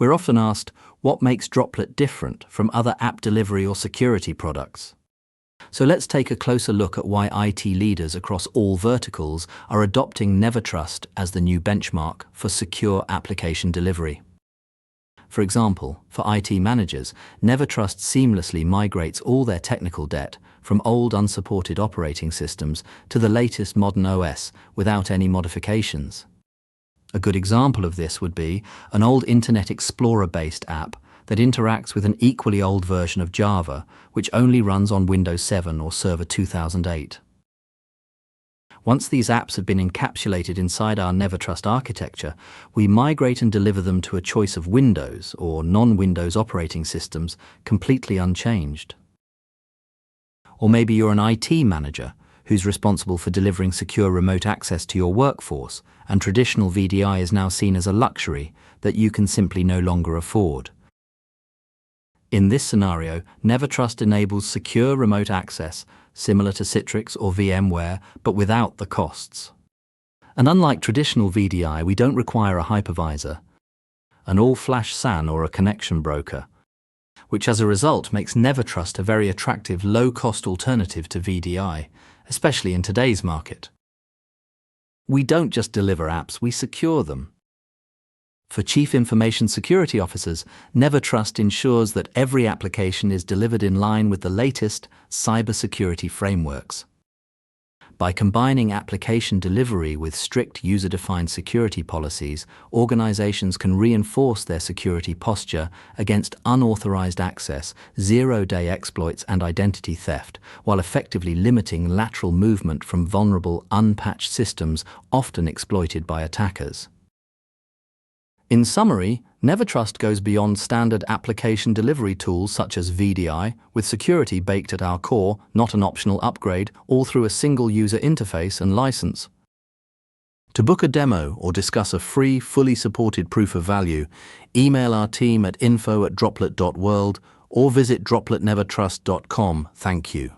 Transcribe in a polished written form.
We're often asked, what makes Droplet different from other app delivery or security products? So let's take a closer look at why IT leaders across all verticals are adopting NeverTrust as the new benchmark for secure application delivery. For example, for IT managers, NeverTrust seamlessly migrates all their technical debt from old unsupported operating systems to the latest modern OS without any modifications. A good example of this would be an old Internet Explorer-based app that interacts with an equally old version of Java, which only runs on Windows 7 or Server 2008. Once these apps have been encapsulated inside our NeverTrust architecture, we migrate and deliver them to a choice of Windows or non-Windows operating systems completely unchanged. Or maybe you're an IT manager who's responsible for delivering secure remote access to your workforce, and traditional VDI is now seen as a luxury that you can simply no longer afford. In this scenario, NeverTrust enables secure remote access, similar to Citrix or VMware, but without the costs. And unlike traditional VDI, we don't require a hypervisor, an all-flash SAN or a connection broker, which as a result makes NeverTrust a very attractive low-cost alternative to VDI, especially in today's market. We don't just deliver apps, we secure them. For Chief Information Security Officers, NeverTrust ensures that every application is delivered in line with the latest cybersecurity frameworks. By combining application delivery with strict user-defined security policies, organizations can reinforce their security posture against unauthorized access, zero-day exploits, and identity theft, while effectively limiting lateral movement from vulnerable, unpatched systems often exploited by attackers. In summary, NeverTrust goes beyond standard application delivery tools such as VDI, with security baked at our core, not an optional upgrade, all through a single user interface and license. To book a demo or discuss a free, fully supported proof of value, email our team at info@droplet.world or visit dropletnevertrust.com. Thank you.